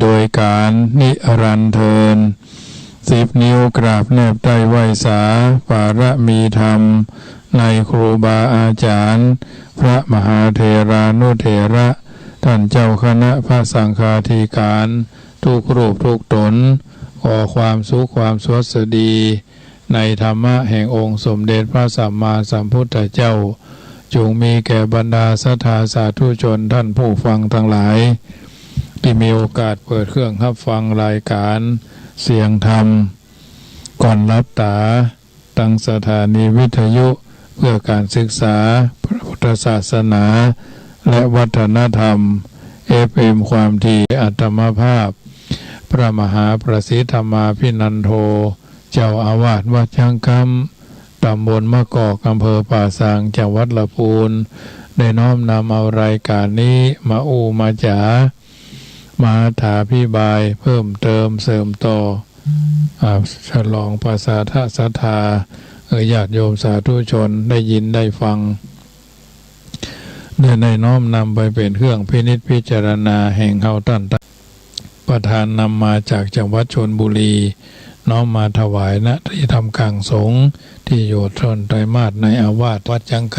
โดยการนิรันดร์เทิน10 นิ้วกราบแนบใต้ไหวสาปารมีธรรมในครูบาอาจารย์พระมหาเถรานุเถระท่านเจ้าคณะพระสังฆาธิการทุกรูปทุกตนขอความสุขความสวัสดีในธรรมะแห่งองค์สมเด็จพระสัมมาสัมพุทธเจ้าจงมีแก่บรรดาศรัทธาสาธุชนท่านผู้ฟังทั้งหลายที่มีโอกาสเปิดเครื่องรับฟังรายการเสียงธรรมก่อนรับตาตั้งสถานีวิทยุเพื่อการศึกษาพระพุทธศาสนาและวัฒนธรรม FM ความถี่อัตมภาพพระมหาประสิทธธรรมาภินันโทเจ้าอาวาสวัดช่างคำตำบลมะกอกอำเภอป่าซางจังหวัดลำพูนได้น้อมนำเอารายการนี้มามาจ๋ามาถาพิบายเพิ่มเติมเสริมต่อฉลองภาษาทศรัทธาญาติโยมสาธุชนได้ยินได้ฟังได้น้อมนำไปเป็นเครื่องพินิจพิจารณาแห่งเฮาท่านประธานนำมาจากจังหวัดชลบุรีน้อมมาถวายณที่ทำกลางสงฆ์ที่อยู่ทนไตรมาสในอาวาสวัดจังค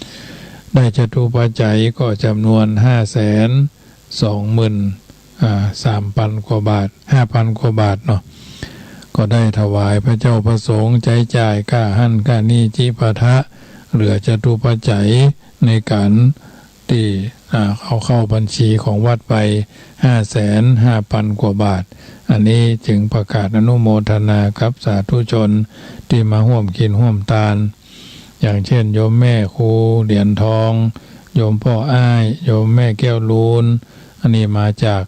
ำได้จตุปัจจัยก็จำนวน523,000 กว่าบาท 5,000 กว่าบาทเนาะก็ได้ถวายพระเจ้าประสงค์ใจจ่ายค่าหั่นค่านี่จิปาถะเหลือจตุปัจจัยในการที่เข้าบัญชีของวัดไป550,000 กว่าบาทอันนี้จึงประกาศอนุโมทนากับสาธุชนที่มาร่วมกินร่วมทานอย่างเช่นโยมแม่ครูเหรียญทองโยมพ่ออ้ายโยมแม่แก้วลูนอันนี้มาจาก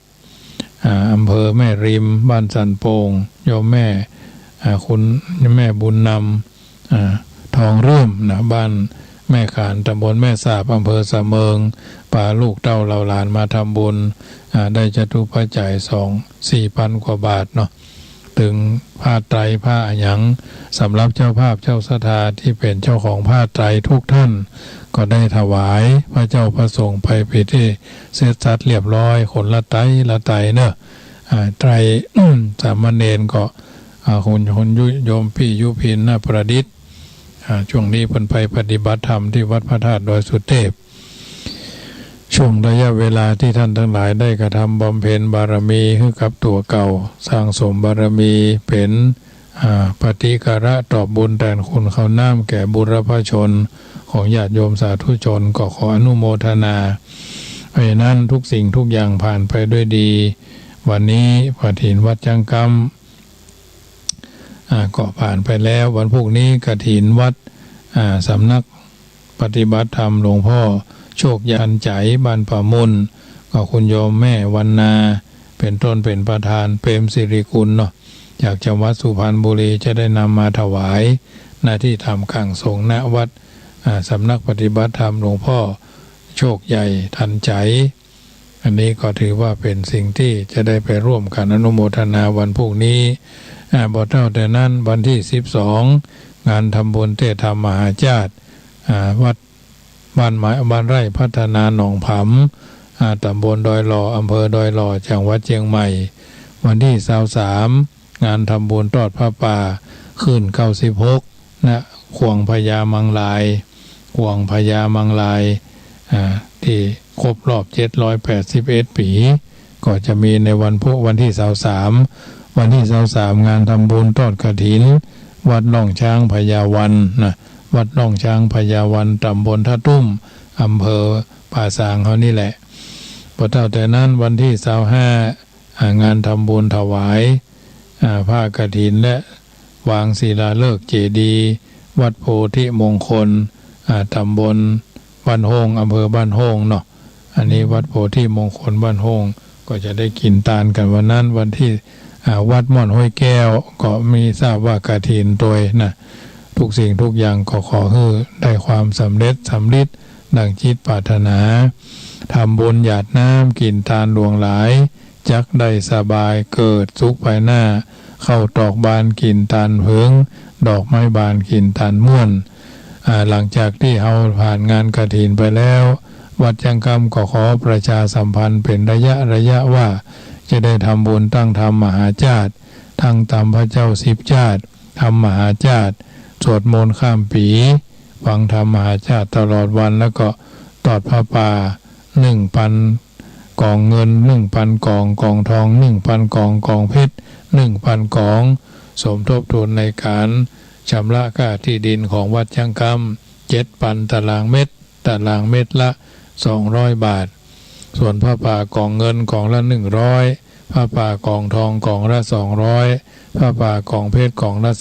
อำเภอแม่ริมบ้านสันโป่งโยมแม่คุณแม่บุญนำทองเรื่มนะบ้านแม่ขานตำบลแม่สาบอำเภอสะเมิงป่าลูกเต้าเหล่าหลานมาทำบุญได้จตุปัจจัย4,000 กว่าบาทเนาะถึงผ้าไตรผ้าหยังสำหรับเจ้าภาพเจ้าศรัทธาที่เป็นเจ้าของผ้าไตรทุกท่านก็ได้ถวายพระเจ้าประสงค์ไปพิธีเสร็จสัดเรียบร้อยคนละไตเนอะไตร สามเณรก็คนโยมพี่ยุพินนาประดิษฐ์ช่วงนี้เพิ่นไปปฏิบัติธรรมที่วัดพระธาตุดอยสุเทพช่วงระยะเวลาที่ท่านทั้งหลายได้กระทำบำเพ็ญบารมีให้กับตัวเก่าสร้างสมบารมีเป็นปฏิการะตอบบุญแทนคุณเขาน้ำแก่บุรพชนของญาติโยมสาธุชนก็ขออนุโมทนาเพราะฉะนั้นทุกสิ่งทุกอย่างผ่านไปด้วยดีวันนี้กฐินวัดจังกำก็ผ่านไปแล้ววันพรุ่งนี้กฐินวัดสำนักปฏิบัติธรรมหลวงพ่อโชคยันใจบ้านป่ามุนก็คุณโยมแม่วันนาเป็นต้นเป็นประธานเปรมสิริกุลเนาะจากจังหวัดสุพรรณบุรีจะได้นำมาถวายหน้าที่ทำข้างสงฆ์ณวัดสำนักปฏิบัติธรรมหลวงพ่อโชคใหญ่ทันใจอันนี้ก็ถือว่าเป็นสิ่งที่จะได้ไปร่วมกันอนุโมทนาวันพรุ่งนี้บ่เท่าแต่นั้นวันที่12งานทำบุญเทศธรรมมหาชาติวัดบ้านไร่พัฒนาหนองผำตำบลดอยหล่ออำเภอดอยหล่อจังหวัดเชียงใหม่วันที่23งานทำบุญทอดผ้าป่าขึ้น96ณขวงพญามังลายที่ครบรอบ781 ปีก็จะมีในวันที่23วันที่23งานทำบุญทอดกฐินวัดล่องช้างพญาวันนะวัดล่องช้างพญาวันตำบลท่าตุ้มอำเภอป่าซางเขานี่แหละพอเท่าแต่นั้นวันที่25งานทำบุญถวายผ้ากฐินและวางศิลาฤกษ์เจดีย์วัดโพธิมงคลตำบลบ้านโฮงอำเภอบ้านโฮงเนาะอันนี้วัดโพธิมงคลบ้านโฮงก็จะได้กินตาลกันวันนั้นวันที่วัดม่อนห้วยแก้วก็มีทราบว่ากฐินโดยนะทุกสิ่งทุกอย่างก็ขอให้ได้ความสำเร็จดังจิตปรารถนาทำบุญหยาดน้ำกินทานหลวงหลายจักได้สบายเกิดสุขภายหน้าเข้าตอกบานกินทานเพิงดอกไม้บานกินทานม่วนหลังจากที่เราผ่านงานกฐินไปแล้ววัดจังกำก็ขอประชาสัมพันธ์เป็นระยะว่า จะได้ทำบุญตั้งธรรมมหาชาติทั้งตามพระเจ้า10 ชาติทำมหาชาติสวดมนต์ข้ามปีฟังธรรมมหาชาติตลอดวันแล้วก็ตอดผ้าป่า1,000 กองเงิน 1,000 กองทอง 1,000 กองเพชร 1,000 กองสมทบทุนในการชำระค่าที่ดินของวัดช่างคำ7,000 ตารางเมตรละ200 บาทส่วนผ้าป่ากองเงินกองละ100ผ้าป่ากองทองกองละ200ผ้าป่ากองเพชรกองละ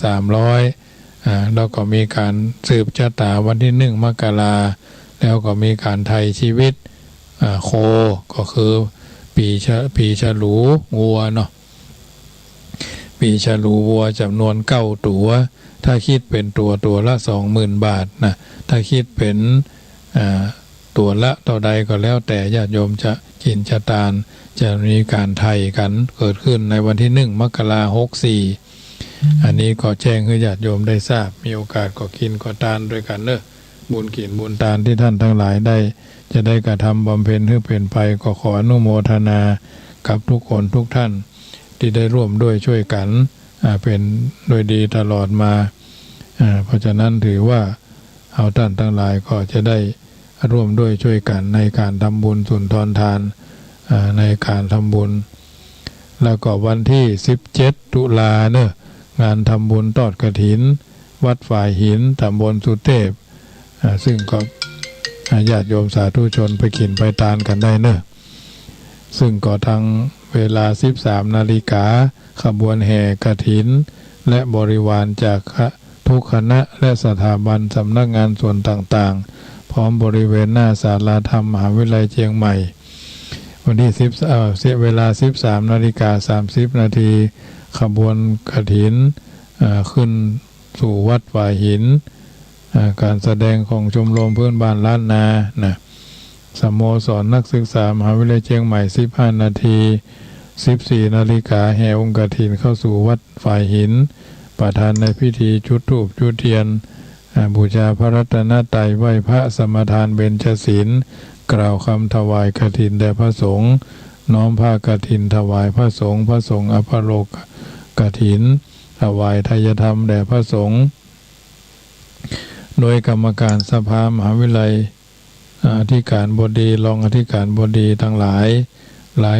300แล้วก็มีการสืบชะตาวันที่1 มกราแล้วก็มีการไถ่ชีวิตโคก็คือปีฉลูวัวเนาะปีฉลูวัวจำนวน9 ตัวถ้าคิดเป็นตัวละ 20,000 บาทนะถ้าคิดเป็นตัวละเท่าใดก็แล้วแต่ญาติโยมจะกินจะทานจะมีการไถ่กันเกิดขึ้นในวันที่1 มกราคม 64อันนี้ก็แจ้งให้ญาติโยมได้ทราบมีโอกาสก็กินก็ทานด้วยกันเนอะบุญกินบุญทานที่ท่านทั้งหลายได้จะได้กระทำบำเพ็ญให้เป็นไปก็ขออนุโมทนากับทุกคนทุกท่านที่ได้ร่วมด้วยช่วยกันเป็นโดยดีตลอดมาเพราะฉะนั้นถือว่าเอาท่านทั้งหลายก็จะได้ร่วมด้วยช่วยกันในการทำบุญสุนทรทานในการทำบุญแล้วก็วันที่17 ตุลาเนอะงานทำบุญทอดกฐินวัดฝ่ายหินตำบลสุเทพซึ่งก็ญาติโยมสาธุชนไปกินไปทานกันได้เนอะซึ่งก็ทางเวลา 13 นาฬิกาขบวนแห่กฐินและบริวารจากทุกคณะและสถาบันสำนักงานส่วนต่างๆพร้อมบริเวณหน้าศาลาธรรมมหาวิทยาลัยเชียงใหม่วันที่เวลา 13 นาฬิกา 30 นาทีขบวนกฐินขึ้นสู่วัดฝ่ายหินการแสดงของชมรมเพื่อนบ้านล้านนาสโมสรนักศึกษามหาวิทยาลัยเชียงใหม่ 15 นาที 14 นาฬิกาแห่องค์กฐินเข้าสู่วัดฝ่ายหินประธานในพิธีจุดธูปจุดเทียนบูชาพระรัตนตรัยไหว้พระสมทานเบญจศีลกล่าวคำถวายกฐินแด่พระสงฆ์น้อมผ้ากฐินถวายพระสงฆ์อภโลกกฐินถวายทายธรรมแด่พระสงฆ์โดยกรรมการสภามหาวิทยาลัยอธิการบดีรองอธิการบดีทั้งหลาย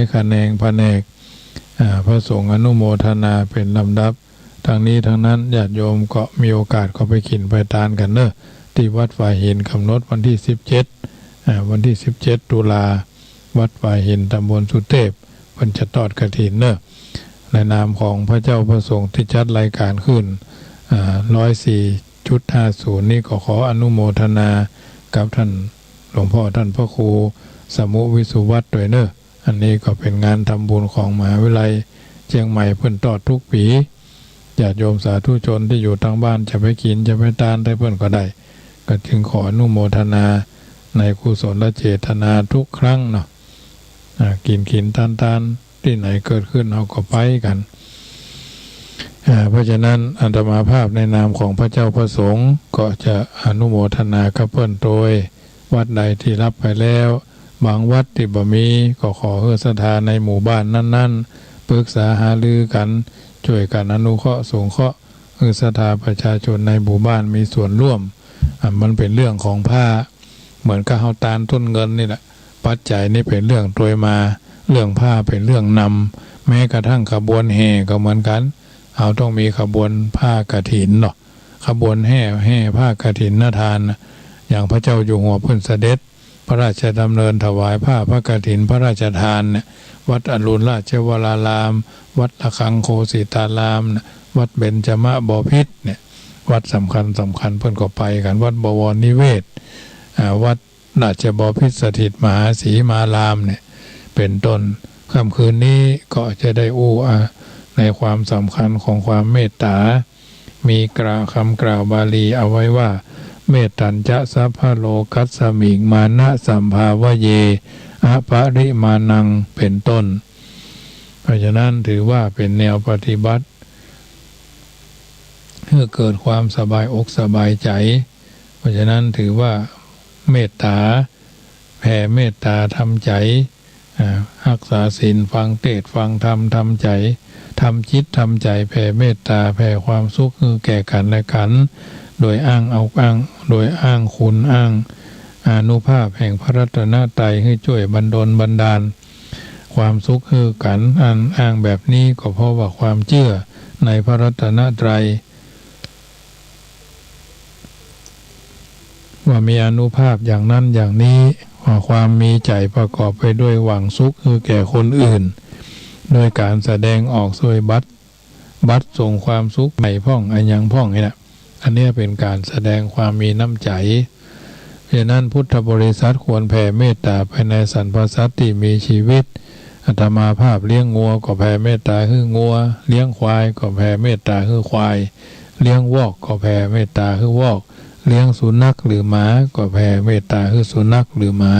แขนงแผนกพระสงฆ์อนุโมทนาเป็นลำดับทางนี้ทางนั้นญาติโยมก็มีโอกาสก็ไปกินไปทานกันเนอะที่วัดฝ่ายหินกำหนดวันที่17 ตุลาวัดฝ่ายหินตำบลสุเทพเพิ่นจะทอดกฐินเนอะในนามของพระเจ้าประสงค์ที่จัดรายการขึ้น104.50นี่ก็ขออนุโมทนากับท่านหลวงพ่อท่านพระครูสมุวิสุวัตรด้วยเนอะอันนี้ก็เป็นงานทำบุญของมหาวิทยาลัยเชียงใหม่เพิ่นทอดทุกปีญาติโยมสาธุชนที่อยู่ทางบ้านจะไปกินจะไปทานได้เพิ่นก็ได้ก็จึงขออนุโมทนาในกุศลเจตนาทุกครั้งเนาะกินทานที่ไหนเกิดขึ้นเราก็ไปกันเพราะฉะนั้นอาตมาภาพในนามของพระเจ้าประสงค์ก็จะอนุโมทนากับเพิ่นโดยวัดใดที่รับไปแล้วบางวัดที่บ่มีก็ขอให้ศรัทธาในหมู่บ้านนั้นๆปรึกษาหารือกันช่วยกันอนุเคราะห์สงเคราะห์ให้ศรัทธาประชาชนในหมู่บ้านมีส่วนร่วมมันเป็นเรื่องของผ้าเหมือนกับเฮาตานต้นเงินนี่แหละปัจจัยนี่เป็นเรื่องโดยมาเรื่องผ้าเป็นเรื่องนำแม้กระทั่งขบวนแห่ก็เหมือนกันเอาต้องมีขบวนผ้ากฐินเนาะขบวนแห่ผ้ากฐินทานอย่างพระเจ้าอยู่หัวเพิ่นเสด็จพระราชดำเนินถวายผ้าพระกฐินพระราชทานเนี่ยวัดอรุณราชวรารามวัดระฆังโคสิตารามวัดเบญจมบพิตรเนี่ยวัดสำคัญเพิ่นก็ไปกันวัดบวรนิเวศวัดราชบพิตรสถิตมหาสีมารามเนี่ยเป็นต้นค่ำคืนนี้ก็จะได้ในความสำคัญของความเมตตามีคำกล่าวบาลีเอาไว้ว่าเมตตัญจะสัพพโลกัสสมิงมานะสัมภาวะเยอปริมาณังเป็นต้นเพราะฉะนั้นถือว่าเป็นแนวปฏิบัติเพื่อเกิดความสบายอกสบายใจเพราะฉะนั้นถือว่าเมตตาแผ่เมตตาทำใจ รักษาศีลฟังเทศน์ฟังธรรมทำใจทำจิตทำใจแผ่เมตตาแผ่ความสุขคือแก่กันและกันโดยอ้างโดยอ้างคุณอ้างอานุภาพแห่งพระรัตนตรัยให้ช่วยบันดาลความสุขคือกันอ้างแบบนี้ก็เพราะว่าความเชื่อในพระรัตนตรัยว่ามีอานุภาพอย่างนั้นอย่างนี้ว่าความมีใจประกอบไปด้วยหวังสุขคือแก่คนอื่นโดยการแสดงออกช่วยบัตรส่งความสุขใหม่พ่องอันยังพ่องนี่แหละอันนี้เป็นการแสดงความมีน้ำใจเพราะนั้นพุทธบริษัทควรแผ่เมตตาไปในสรรพสัตว์ที่มีชีวิตอาตมาภาพเลี้ยงงัวก็แผ่เมตตาคืองัวเลี้ยงควายก็แผ่เมตตาคือควายเลี้ยงวอกก็แผ่เมตตาคือวอกเลี้ยงสุนัขหรือหมาก็แผ่เมตตาคือสุนัขหรือหมา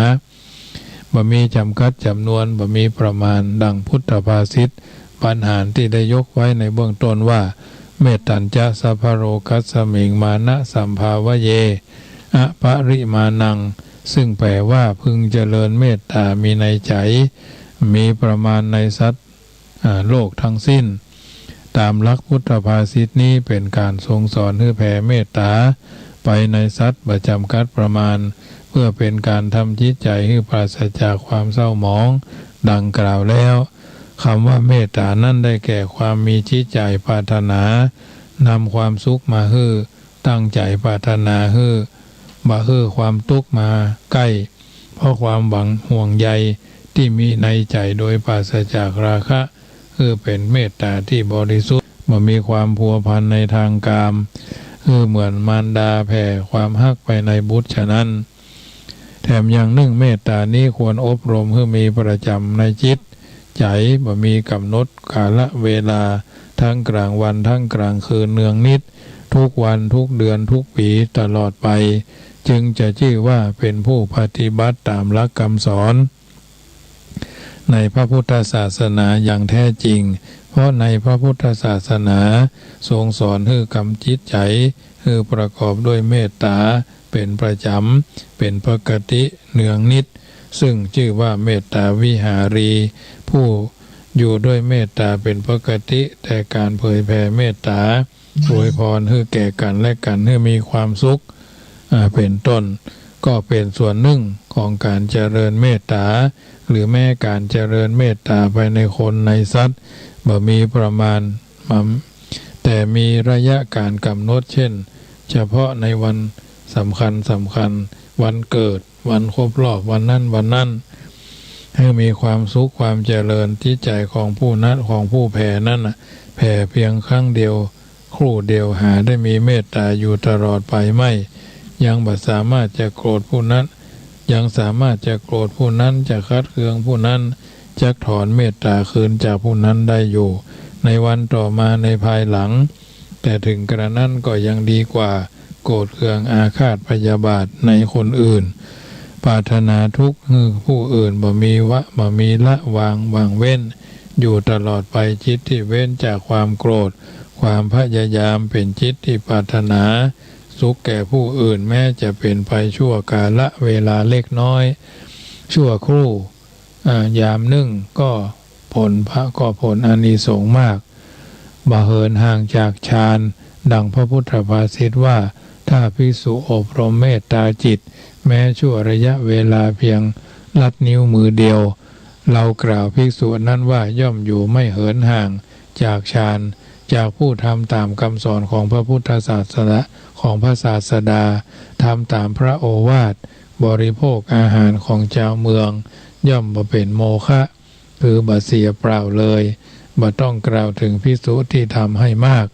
บ่มีจำกัดจำนวนบ่มีประมาณดังพุทธภาษิตปัญหาที่ได้ยกไว้ในเบื้องต้นว่าเมตตัญจะสัพพโรกัสสมิงมานะสัมภาวะเยอปริมาณังซึ่งแปลว่าพึงเจริญเมตตามีในใจมีประมาณในสัตว์โลกทั้งสิ้นตามหลักพุทธภาษิตนี้เป็นการทรงสอนให้แผ่เมตตาไปในสัตว์ประจำกัดประมาณเพื่อเป็นการทำจิตใจให้ปราศจากความเศร้าหมองดังกล่าวแล้วคำว่าเมตตานั่นได้แก่ความมีจิตใจปรารถนานำความสุขมาให้ตั้งใจปรารถนาให้บ่ให้ความทุกข์มาใกล้เพราะความหวังห่วงใยที่มีในใจโดยปราศจากราคะคือเป็นเมตตาที่บริสุทธิ์บ่มีความพัวพันในทางกามคือเหมือนมารดาแผ่ความฮักไปในบุตรฉะนั้นแถมอย่างหนึ่งเมตตานี้ควรอบรมให้มีประจำในจิตใจบ่มีกำหนดกาลเวลาทั้งกลางวันทั้งกลางคืนเนืองนิดทุกวันทุกเดือนทุกปีตลอดไปจึงจะชื่อว่าเป็นผู้ปฏิบัติตามหลักคำสอนในพระพุทธศาสนาอย่างแท้จริงเพราะในพระพุทธศาสนาทรงสอนให้กำจิตใจให้ประกอบด้วยเมตตาเป็นประจำเป็นปกติเนืองนิดซึ่งชื่อว่าเมตตาวิหารีผู้อยู่ด้วยเมตตาเป็นปกติแต่การเผยแผ่เมตตาอวยพรให้แก่กันและกันให้มีความสุขเป็นต้นก็เป็นส่วนหนึ่งของการเจริญเมตตาหรือแม้การเจริญเมตตาไปในคนในสัตว์บ่มีประมาณแต่มีระยะการกำหนดเช่นเฉพาะในวันสำคัญวันเกิดวันครบรอบวันนั้นให้มีความสุขความเจริญที่ใจของผู้นั้นของผู้แผ่นั้นแผ่เพียงครั้งเดียวครู่เดียวหาได้มีเมตตาอยู่ตลอดไปไม่ยังบ่สามารถจะโกรธผู้นั้นยังสามารถจะโกรธผู้นั้นจะคัดเคืองผู้นั้นจะถอนเมตตาคืนจากผู้นั้นได้อยู่ในวันต่อมาในภายหลังแต่ถึงกระนั้นก็ยังดีกว่าโกรธเคืองอาฆาตพยาบาทในคนอื่นปรารถนาทุกข์ผู้อื่นบ่มีละวางเว้นอยู่ตลอดไปจิตที่เว้นจากความโกรธความพยายามเป็นจิตที่ปรารถนาสุขแก่ผู้อื่นแม้จะเป็นไปชั่วกาลเวลาเล็กน้อยชั่วครู่ยามหนึ่งก็ผลอานิสงส์มากบ่เหินห่างจากฌานดังพระพุทธภาษิตว่าถ้าภิกษุอบรมเมตตาจิตแม้ชั่วระยะเวลาเพียงลัดนิ้วมือเดียวเรากล่าวภิกษุนั้นว่าย่อมอยู่ไม่เหินห่างจากฌานจากผู้ทำตามคำสอนของพระพุทธศาสนาของพระศาสดาทำตามพระโอวาทบริโภคอาหารของเจ้าเมืองย่อมบ่เป็นโมฆะคือบ่เสียเปล่าเลยบ่ต้องกล่าวถึงภิกษุที่ทำให้มาก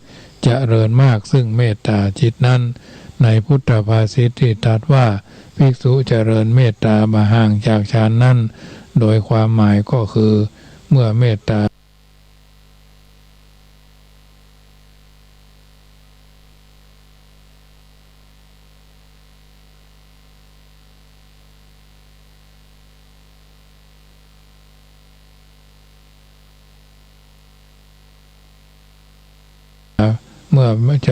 เจริญมากซึ่งเมตตาจิตนั้นในพุทธภาษิตที่ตรัสว่าภิกษุเจริญเมตตาบ่ห่างจากฌานนั้นโดยความหมายก็คือเมื่อเมตตาเมื่อจะ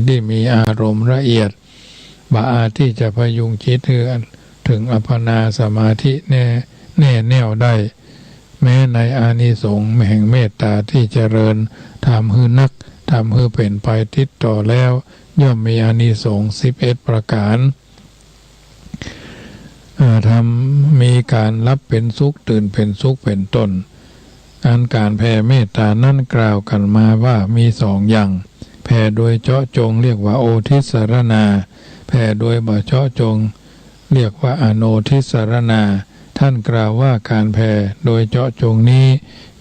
ที่มีอารมณ์ละเอียดบาอาจที่จะพยุงจิตถึงอัปปนาสมาธิแน่วได้แม้ในอานิสงส์แห่งเมตตาที่เจริญทำให้นักทำให้เป็นไปติดต่อแล้วย่อมมีอานิสงส์11ประการมีการรับเป็นสุขตื่นเป็นสุขเป็นต้นการแผ่เมตตานั้นกล่าวกันมาว่ามี2 อย่างแผ่โดยเจาะจงเรียกว่าโอทิสรณาแผ่โดยบ่เจาะจงเรียกว่าอโนทิสรณาท่านกล่าวว่าการแผ่โดยเจาะจงนี้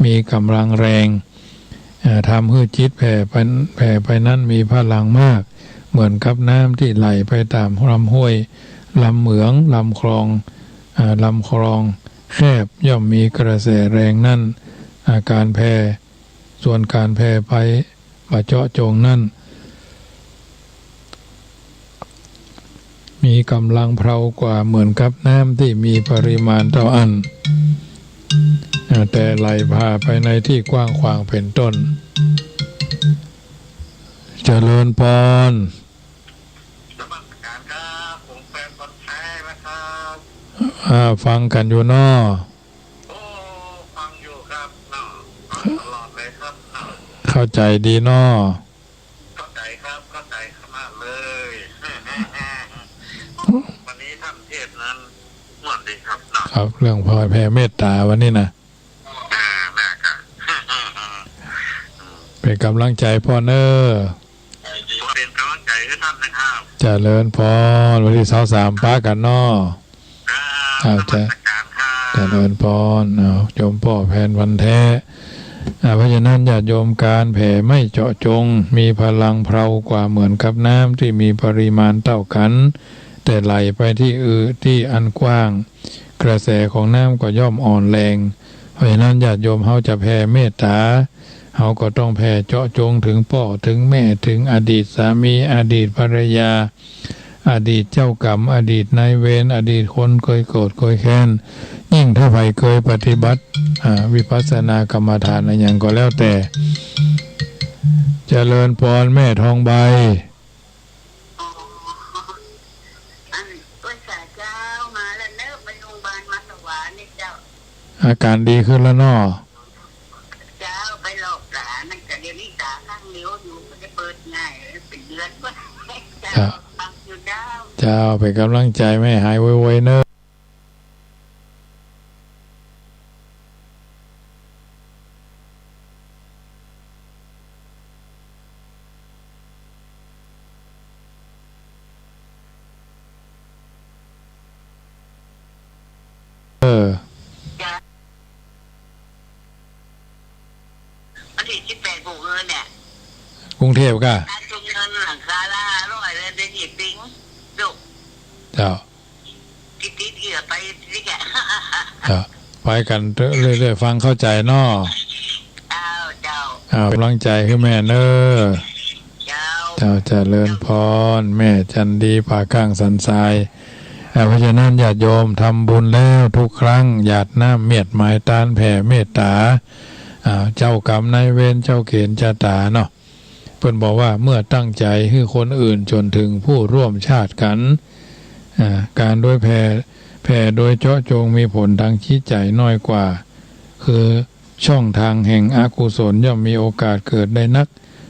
มีกำลังแรงทำให้จิตแผ่ไปนั้นมีพลังมากเหมือนกับน้ำที่ไหลไปตามลำห้วยลำเหมืองลำคลองแคบย่อมมีกระแสแรงนั่นการแผ่ส่วนการแผ่ไปบ่เจาะจงนั่นมีกำลังเพลากว่าเหมือนกับน้ำที่มีปริมาณเท่าอันแต่ไหลพาไปในที่กว้างขวางเป็นต้นเจริญพรฟังกันอยู่นอฟังอยู่ครับตลอดเลยครับเข้าใจดีนอเข้าใจครับเข้าใจมากเลยวันนี้ท่านเทศนั้นม่วนดีครับครับเรื่องพอแผ่เมตตาวันนี้นะน่าครับ เป็นกำลังใจพ่อเนอเป็นกำลังใจให้ท่านนะครับเจริญพรวันที่23ป้ากันนอเจริญพรโยมพ่อแผ่นวันแท้เพราะฉะนั้นญาติโยมการแผ่ไม่เจาะจงมีพลังเพลากว่าเหมือนกับน้ำที่มีปริมาณเท่ากันแต่ไหลไปที่อันกว้างกระแสของน้ำก็ย่อมอ่อนแรงเพราะฉะนั้นญาติโยมเขาจะแผ่เมตตาเขาก็ต้องแผ่เจาะจงถึงพ่อถึงแม่ถึงอดีตสามีอดีตภรรยาอดีตเจ้ากรรมอดีตนายเวรอดีตคนเคยโกรธเคยแค้นยิ่งถ้าใครเคยปฏิบัติวิปัสสนากรรมฐานอะไรอย่างก็แล้วแต่เจริญพรแม่ทองใบอาการดีขึ้นแล้วน้อเจ้าไปหลอกตานั่นแต่เดี๋ยวนี้ตาข้างเลี้ยวอยู่มันจะเปิดง่ายเป็นเดือนก็เจ้าฟังอยู่เจ้าเป็นกำลังใจไม่หายไวๆเนอะวันที่18 กุมภาพันธ์เนี่ยกรุงเทพก็จุงเงินหลังคาละ100เลยเดี๋ยวหยิบปิ้งดุเจ้าติดเกี่ยวไปที่แกไปกันเรื่อยๆฟังเข้าใจน้อเจ้ากำลังใจคือแม่เนอเจ้าเจริญพรแม่จันดีป่าก้างสันทรายเพราะฉะนั้นญาติโยมทำบุญแล้วทุกครั้งหยาดน้ำเมียดหมายตานแผ่เมตตาเจ้ากรรมนายเวรเจ้าเขนชะตาเนาะเพิ่นบอกว่าเมื่อตั้งใจให้คนอื่นจนถึงผู้ร่วมชาติกันการด้วยแผ่โดยเจาะจงมีผลทางจิตใจน้อยกว่าคือช่องทางแห่งอกุศลย่อมมีโอกาสเกิดได้นัก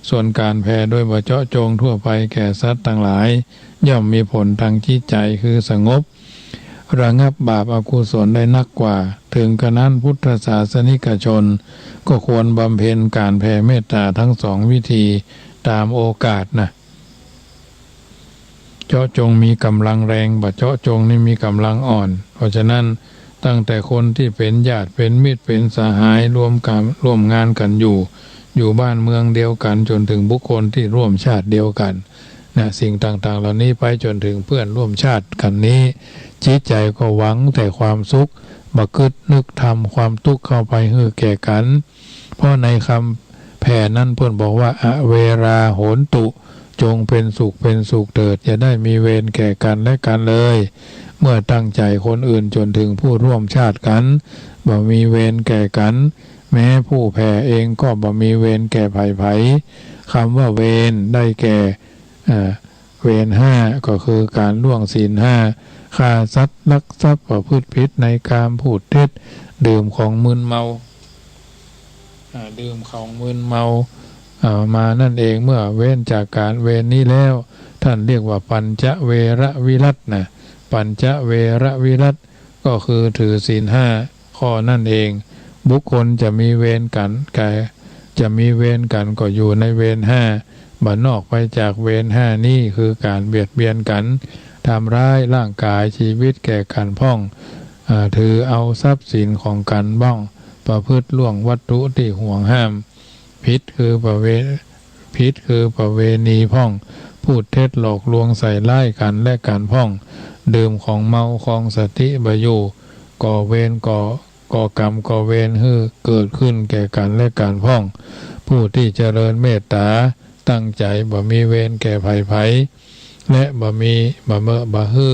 ส่วนการแผ่โดยบ่เจาะจงทั่วไปแก่สัตว์ทั้งหลายย่อมมีผลทางจิตใจคือสงบระงับบาปอกุศลได้นักกว่าถึงกระนั้นพุทธศาสนิกชนก็ควรบำเพ็ญการแผ่เมตตาทั้ง2วิธีตามโอกาสนะเจาะจงมีกำลังแรงบ่เจาะจงนี่มีกำลังอ่อนเพราะฉะนั้นตั้งแต่คนที่เป็นญาติเป็นมิตรเป็นสหายร่วมงานกันอยู่บ้านเมืองเดียวกันจนถึงบุคคลที่ร่วมชาติเดียวกันนะสิ่งต่างๆเหล่านี้ไปจนถึงเพื่อนร่วมชาติกันนี้จิตใจก็หวังแต่ความสุขบ่คิดนึกทำความทุกข์เข้าไปให้แก่กันเพราะในคำแผ่นั้นเพื่อนบอกว่าอเวราโหนตุจงเป็นสุขเถิดอย่าได้มีเวรแก่กันและกันเลยเมื่อตั้งใจคนอื่นจนถึงผู้ร่วมชาติกันบ่มีเวรแก่กันแม้ผู้แผ่เองก็บ่มีเวรแก่ไผคำว่าเวรได้แก่ เวรห้าก็คือการล่วงศีลห้าฆ่าสัตว์ลักทรัพย์ประพฤติผิดในกามพูดเท็จดื่มของมึนเมาดื่มของมึนเมามานั่นเองเมื่อเว้นจากการเวรนี้แล้วท่านเรียกว่าปัญจเวรวิรัตนะปัญจเวรวิรัตก็คือถือศีลห้าข้อนั่นเองบุคคลจะมีเวรกันจะมีเวรกันก็อยู่ในเวรห้าบัดนอกไปจากเวรห้านี้คือการเบียดเบียนกันทำร้ายร่างกายชีวิตแก่กันพ้องถือเอาทรัพย์สินของกันบ้องประพฤติล่วงวัตถุที่ห่วงห้ามพิษคือประเวณีพ้องพูดเท็จหลอกลวงใส่ร้ายกันและการพ้องดื่มของเมาของสติบอยู่ก่อเวรก่อกรรมก่อเวรให้เกิดขึ้นแก่กันและการพ้องผู้ที่เจริญเมตตาตั้งใจบ่มีเวรแก่ภัยและบ่ฮื้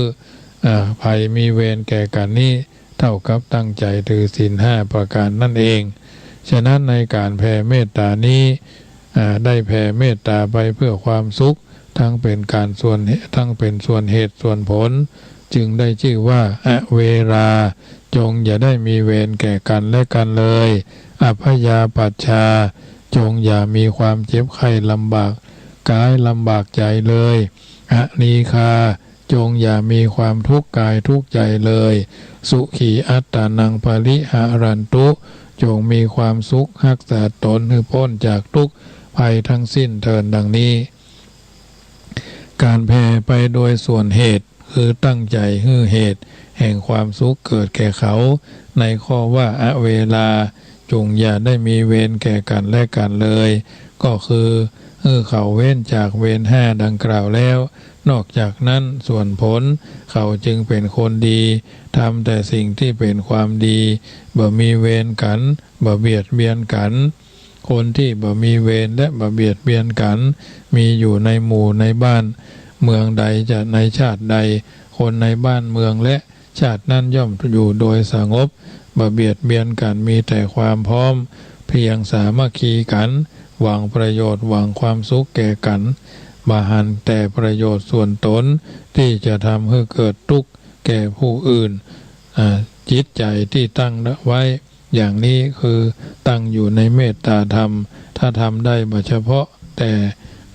อภัยมีเวรแก่กันนี้เท่ากับตั้งใจถือศีลห้าประการนั่นเองฉะนั้นในการแผ่เมตตานี้ได้แผ่เมตตาไปเพื่อความสุขทั้งเป็นส่วนเหตุส่วนผลจึงได้ชื่อว่าอเวราจงอย่าได้มีเวรแก่กันและกันเลยอภยาปัชชาจงอย่ามีความเจ็บไข้ลำบากกายลำบากใจเลยอนีคาจงอย่ามีความทุกข์กายทุกข์ใจเลยสุขีอัตตานังปริหารันตุจงมีความสุขรักษาตนให้พ้นจากทุกข์ภัยทั้งสิ้นเถิดดังนี้การแผ่ไปโดยส่วนเหตุคือตั้งใจให้เหตุแห่งความสุขเกิดแก่เขาในข้อว่าอเวลาจงอย่าได้มีเวรแก่กันและกันเลยก็คือเขาเว้นจากเวรห้าดังกล่าวแล้วนอกจากนั้นส่วนผลเขาจึงเป็นคนดีทำแต่สิ่งที่เป็นความดีบ่มีเวรกันบ่เบียดเบียนกันคนที่บ่มีเวรและบ่เบียดเบียนกันมีอยู่ในหมู่ในบ้านเมืองใดจะในชาติใดคนในบ้านเมืองและชาตินั้นย่อมอยู่โดยสงบบ่เบียดเบียนกันมีแต่ความพร้อมเพียงสามัคคีกันหวังประโยชน์หวังความสุขแก่กันบ่หันแต่ประโยชน์ส่วนตนที่จะทำให้เกิดทุกข์แก่ผู้อื่นจิตใจที่ตั้งไว้อย่างนี้คือตั้งอยู่ในเมตตาธรรมถ้าทำได้เฉพาะแต่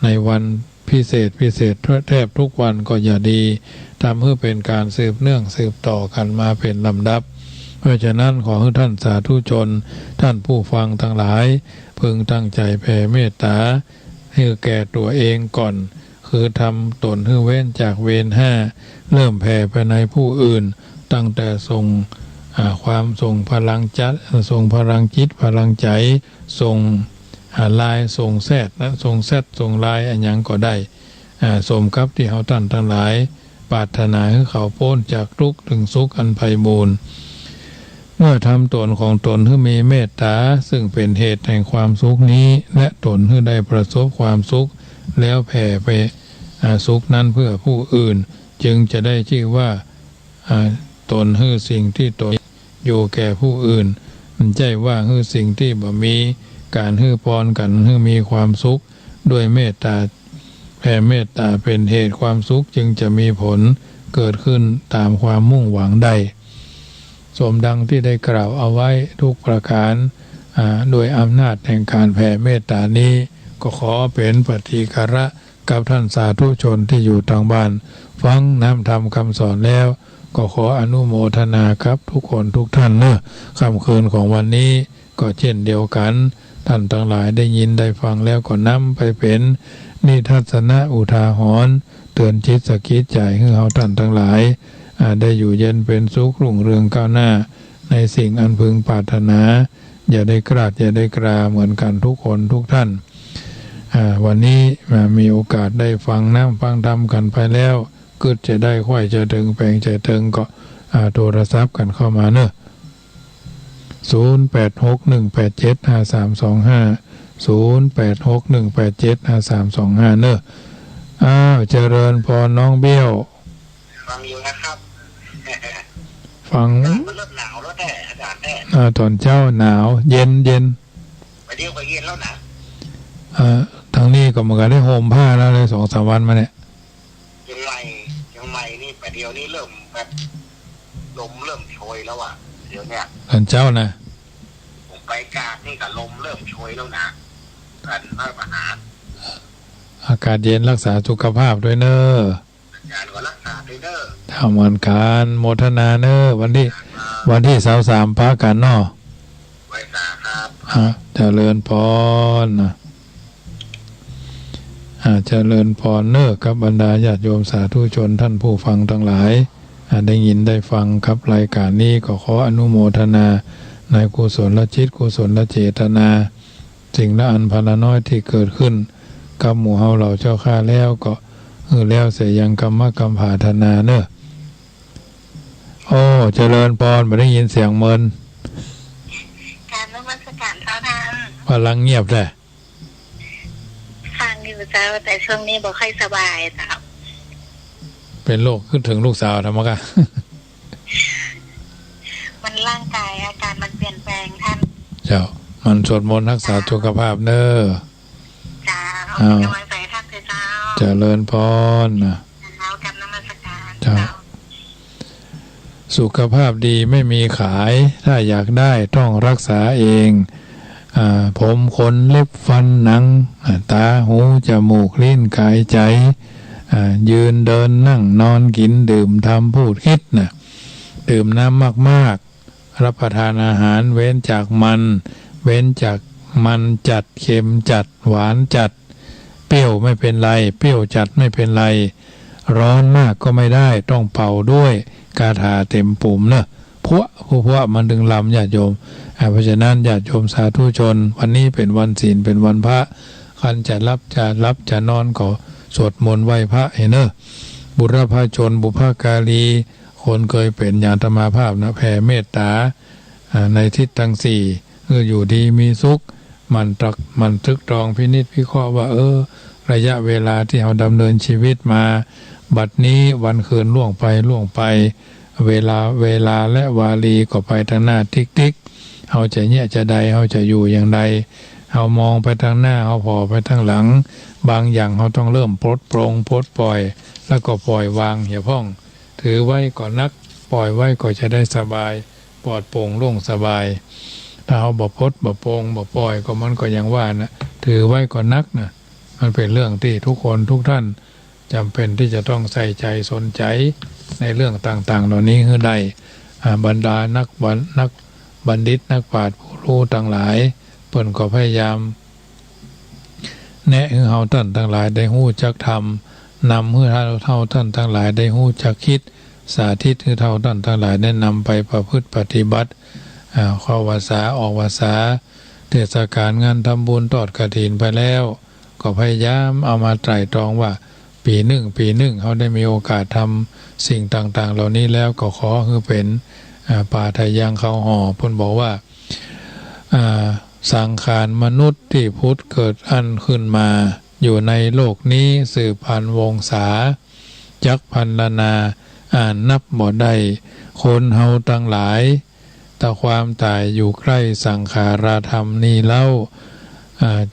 ในวันพิเศษแทบทุกวันก็อย่าดีทำให้เป็นการสืบเนื่องสืบต่อกันมาเป็นลำดับเพราะฉะนั้นขอให้ท่านสาธุชนท่านผู้ฟังทั้งหลายพึงตั้งใจแผ่เมตตาให้แก่ตัวเองก่อนคือทำตนให้เว้นจากเวรห้าเริ่มแผ่ไปในผู้อื่นตั้งแต่ส่งพลังจิตพลังใจส่งลายส่งแซดนะส่งลายอันยังก็ได้สมกับที่เขาท่านทั้งหลายปรารถนาให้เขาพ้นจากทุกข์ถึงสุขอันไพบูลย์เมื่อทำตนของตนให้มีเมตตาซึ่งเป็นเหตุแห่งความสุขนี้และตนให้ได้ประสบความสุขแล้วแผ่ไปสุขนั้นเพื่อผู้อื่นจึงจะได้ชื่อว่าตนให้สิ่งที่ตนอยู่แก่ผู้อื่นมันใจว่าให้สิ่งที่บ่มีการให้พรกันให้มีความสุขด้วยเมตตาแผ่เมตตาเป็นเหตุความสุขจึงจะมีผลเกิดขึ้นตามความมุ่งหวังใดสมดังที่ได้กล่าวเอาไว้ทุกประการโดยอำนาจแห่งการแผ่เมตตานี้ก็ขอเป็นปฏิฆะกับท่านสาธุชนที่อยู่ทางบ้านฟังน้ำธรรมคำสอนแล้วก็ขออนุโมทนาครับทุกคนทุกท่านเนอะค่ำคืนของวันนี้ก็เช่นเดียวกันท่านทั้งหลายได้ยินได้ฟังแล้วก็นำไปเป็นนิทัศนะอุทาหรณ์เตือนจิตสกิดใจให้เราท่านทั้งหลายได้อยู่เย็นเป็นสุขรุ่งเรืองก้าวหน้าในสิ่งอันพึงปรารถนาอย่าได้กราดอย่าได้กราเหมือนกันทุกคนทุกท่านวันนี้มีโอกาสได้ฟังน้ำฟังธรรมกันไปแล้วก็จะได้ค่อยจะถึงแปลงใจถึงก็โทรศัพท์กันเข้ามาเนอะ0861875325 0861875325เนอะเจริญพรน้องเบี้ยวฟังอยู่นะครับ ฟังมันเริ่มหนาวแล้วแต่อากาศแน่ตอนเช้าหนาวเย็นไปเดี๋ยวไปเย็นแล้วนะทางนี้ ก็เหมือนกันได้ห่มผ้าแล้วเลย2-3 วันมาเนี่ยยังไงนี่แต่เดี๋ยวนี้เริ่มแบบลมเริ่มโชยแล้วอ่ะเดี๋ยวเนี่ยหลานเจ้านะผมไปกาดนี่กับลมเริ่มโชยแล้วนะกันพระมหาอากาศเย็นรักษาสุขภาพด้วยเนอะงานก็รักษาด้วยเนอะทำงานการโมทนาเนอะวันที่23พักกันเนาะไว้สาครับเจริญพรนะเจริญพรเนอะกับบรรดาญาติโยมสาธุชนท่านผู้ฟังทั้งหลายได้ยินได้ฟังครับรายการนี้ก็ขออนุโมทนาในกุศลจิตกุศลเจตนาสิ่งละอันพละน้อยที่เกิดขึ้นกับหมู่เฮาเหล่าเจ้าข้าแล้วก็แล้วเสียยังกรรมผาธนาเนอะโอ้เจริญพรไม่ได้ยินเสียงเมินการนมัสการเท่านั้นพลังเงียบเลยฟังอยู่จ้าแต่ช่วงนี้บอกค่อยสบายจ้าเป็นโรคขึ้นถึงลูกสาวทำไมกันมันร่างกายอาการมันเปลี่ยนแปลงท่านเจ้ามันสวดมนต์รักษาสุขภาพเนอะจ้าเอากำลังใจท่านเจ้าเจริญพรนะแล้วกันนมัสการเจ้าสุขภาพดีไม่มีขายถ้าอยากได้ต้องรักษาเองผมขนเล็บฟันหนังตาหูจมูกลิ้นกายใจยืนเดินนั่งนอนกินดื่มทำพูดคิดนะดื่มน้ำมากๆรับประทานอาหารเว้นจากมันจัดเค็มจัดหวานจัดเปรี้ยวไม่เป็นไรเปรี้ยวจัดไม่เป็นไรร้อนมากก็ไม่ได้ต้องเป่าด้วยกาถาเต็มปุ่มเนอะพวมันดึงลำญาติโยมเพราะฉะนั้นญาติโยมสาธุชนวันนี้เป็นวันศีลเป็นวันพระคันจะรับจะนอนก็สวดมนต์ไหว้พระเนอะบุรพชนบุพการีคนเคยเป็นญาตมาภาพนะแผ่เมตตาในทิศทั้งสี่อยู่ดีมีสุขมันตรึกตรองพินิจพิเคราะห์ว่าระยะเวลาที่เราดำเนินชีวิตมาบัดนี้วันคืนล่วงไปเวลาและวาลีก็ไปทางหน้าติ๊กเราจะเนี่ยจะใดเราจะอยู่อย่างใดเรามองไปทางหน้าเราพอไปทางหลังบางอย่างเราต้องเริ่มปลดปล่อยแล้วก็ปล่อยวางอย่าพ่องถือไว้ก่อนนักปล่อยไว้ก็จะได้สบายปลอดโปร่งโล่งสบายถ้าเราบ่พดบ่โปร่งบ่ปล่อยก็มันก็ยังว่านะถือไว้ก่อนนักนะมันเป็นเรื่องที่ทุกคนทุกท่านจำเป็นที่จะต้องใส่ใจสนใจในเรื่องต่างๆเหล่านี้คือได้บรรดานักบัณฑิตนักปราชญ์ผู้รู้ต่างหลายเพิ่นก็พยายามแนะให้เฮาท่านทั้งหลายได้ฮู้จักธรรมนำให้เฮาท่านทั้งหลายได้ฮู้จักคิดสาธิตให้เฮาท่านทั้งหลายได้นำไปประพฤติปฏิบัติเข้าพรรษาออกพรรษาเทศกาลงานทำบุญทอดกฐินไปแล้วก็พยายามเอามาไตร่ตรองว่าปีหนึ่งเขาได้มีโอกาสทำสิ่งต่างๆเหล่านี้แล้วก็ขอคือเป็นป่าไทยยังเขาห่อเพิ่นบอกว่าสังขารมนุษย์ที่พุทธเกิดอันขึ้นมาอยู่ในโลกนี้สืบพันวงศาจักพันลนานับบ่ได้คนเฮาทั้งหลายแต่ความตายอยู่ใกล้สังขาราธรรมนี้เล่า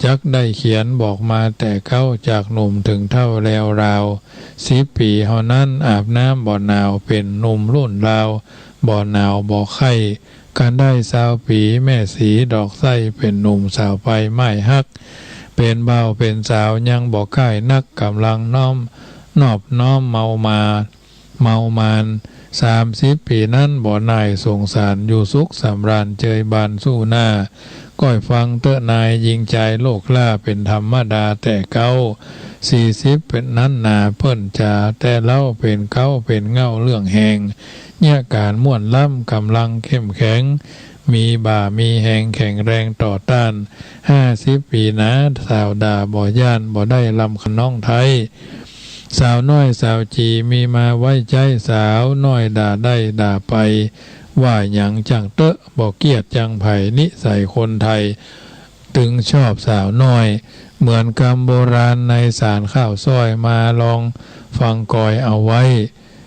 จักได้เขียนบอกมาแต่เข้าจากหนุ่มถึงเท่าแล้วราว10 ปีเฮานั้นอาบน้ำบ่อหนาวเป็นหนุ่มรุ่นราวบ่อหนาวบ่อไข้การได้20 ปีแม่สีดอกไส้เป็นหนุ่มสาวไปไม่ฮักเป็นเบาเป็นสาวยังบ่ใกล้นักกำลังนอบน้อมเมามาน30 ปีนั้นบ่อนายสงสารอยู่สุขสำราญเจยบานสู้หน้าก้อยฟังเตอะนายยิงใจโลกล่าเป็นธรรมดาแต่เก้า40เป็นนั้นนาเพิ่นจ่าแต่เล่าเป็นเก้าเป็นเงาเรื่องแหงเนี่ยการม่วนล่ำกำลังเข้มแข็งมีบ่ามีแหงแข็งแรงต่อต้าน50 ปีนะสาวด่าบ่ย่านบ่ได้ลำขน้องไทยสาวน้อยสาวจีมีมาไว้ใจสาวน้อยด่าได้ด่าไปว่าหยังจังเตอะบอกเกียดจังไผ่นิสัยคนไทยตึงชอบสาวน้อยเหมือนกำโบราณในสารข้าวซอยมาลองฟังกอยเอาไว้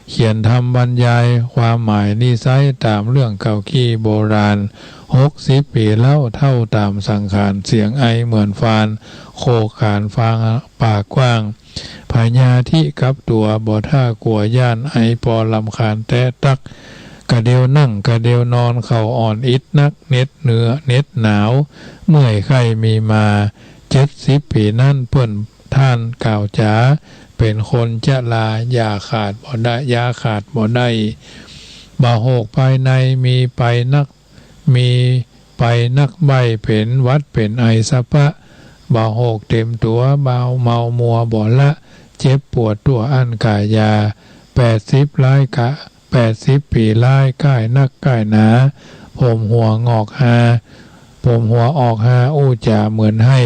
เขียนทำบรรยายความหมายนิสัยตามเรื่องเก่าขี้โบราณ 60 ปีเล่าเท่าตามสังขารเสียงไอเหมือนฟานโคขานฟางปากกว้างพญาที่กับตัวบ่ท่ากลัวย่านไอปอลำคาญแต่ตักกะเดียวนั่งกะเดียวนอนเข่าอ่อนอิดนักเน็ดเหนือเน็ดหนาวเมื่อยไข้มีมา70 ปีนั่นเพิ่นท่านกล่าวจ๋าเป็นคนจะลายาขาดบ่ได้ยาขาดบ่ได้บ่โหกภายในมีไปนักใบเป็นวัดเป็นไอสะปะบ่โหกเต็มตัวเมามัวบ่ละเจ็บปวดตัวอันกายยา80 ปีลายก้ายนักก้ายหนาผมหัวออกหาอู้จ่าเหมือนให้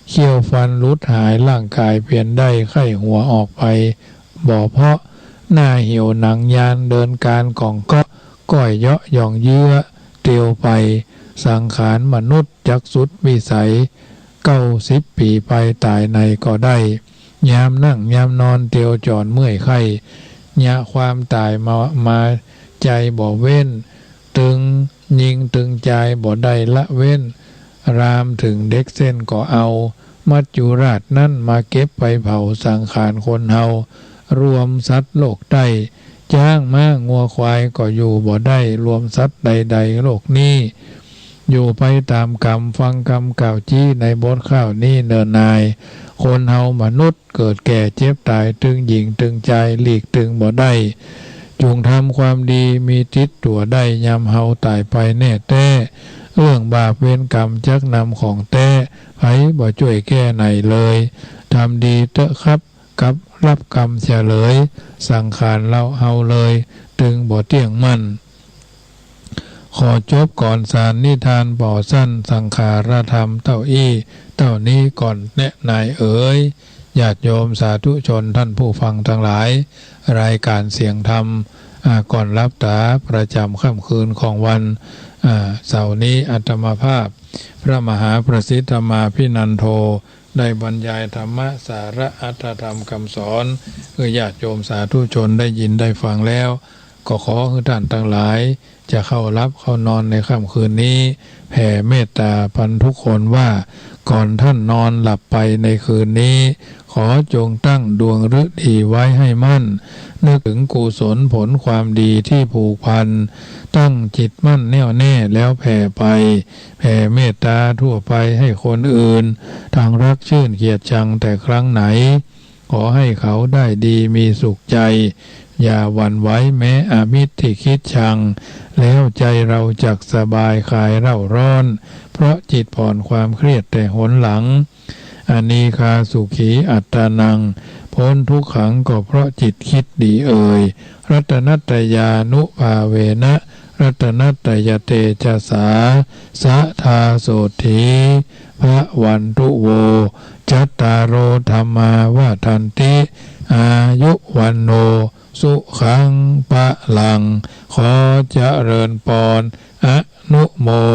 เขี้ยวฟันรุดหายร่างกายเปลี่ยนได้ไข้หัวออกไปบ่เพราะหน้าเหี่ยวหนังยานเดินการของก็ก้อยเยาะย่องเยื้อเตียวไปสังขารมนุษย์จักสุดวิสัย90 ปีไปตายในก็ได้ยามนั่งยามนอนเตียวจอนเมื่อยไข้ยะความตายมาใจบ่เว้นตึงยิงตึงใจบ่ได้ละเว้นรามถึงเด็กเส้นก็เอามัจจุราชนั่นมาเก็บไปเผาสังขารคนเฮารวมสัตว์โลกได้จ้างม้างัวควายก็อยู่บ่ได้รวมสัตว์ใดๆโลกนี้อยู่ไปตามกรรมฟังกรรมกล่าวจี้ในบทข้าวนี้เนินนายคนเฮามนุษย์เกิดแก่เจ็บตายตึงหญิงตึงใจหลีกตึงบ่ได้จงทำความดีมีทิศตัวได้ยามเฮาตายไปแน่แต้เรื่องบาปเวรกรรมจักนำของแต้ไผบ่ช่วยแก้ไหนเลยทำดีเตอะครับกับรับกรรมเฉลยสังขารเราเฮาเลยตึงบ่เที่ยงมั่นขอจบก่อนสารนิทานบ่อสั้นสังขารธรรมเต้านี้ก่อนแนะนายเอ๋ยญาติโยมสาธุชนท่านผู้ฟังทั้งหลายรายการเสียงธรรมก่อนรับตาประจำค่ำคืนของวันเสาร์นี้อาตมาภาพพระมหาประสิทธมาภินันโทได้บรรยายธรรมะสาระอัตถธรรมคำสอนคือญาติโยมสาธุชนได้ยินได้ฟังแล้วก็ขอให้ท่านทั้งหลายจะเข้ารับเข้านอนในค่ำคืนนี้แผ่เมตตาพันทุกคนว่าก่อนท่านนอนหลับไปในคืนนี้ขอจงตั้งดวงฤดีไว้ให้มั่นนึกถึงกุศลผลความดีที่ผูกพันตั้งจิตมั่นแน่วแน่แล้วแผ่ไปแผ่เมตตาทั่วไปให้คนอื่นทางรักชื่นเกียรติชังแต่ครั้งไหนขอให้เขาได้ดีมีสุขใจอย่าหวั่นไหวแม้อามิตรที่คิดชังแล้วใจเราจักสบายคลายเร่าร้อนเพราะจิตผ่อนความเครียดแต่หนหลังอานีคาสุขีอัตตานังพ้นทุกขังก็เพราะจิตคิดดีเอ่ยรัตนัตตยานุภาเวนะรัตนัตตยเตจสาสะทาโสถีพระวันตุโวจัตตารโอธรรมาวาทันติอายุวันโนสุขังปะลังขอเจริญปอนอนุโม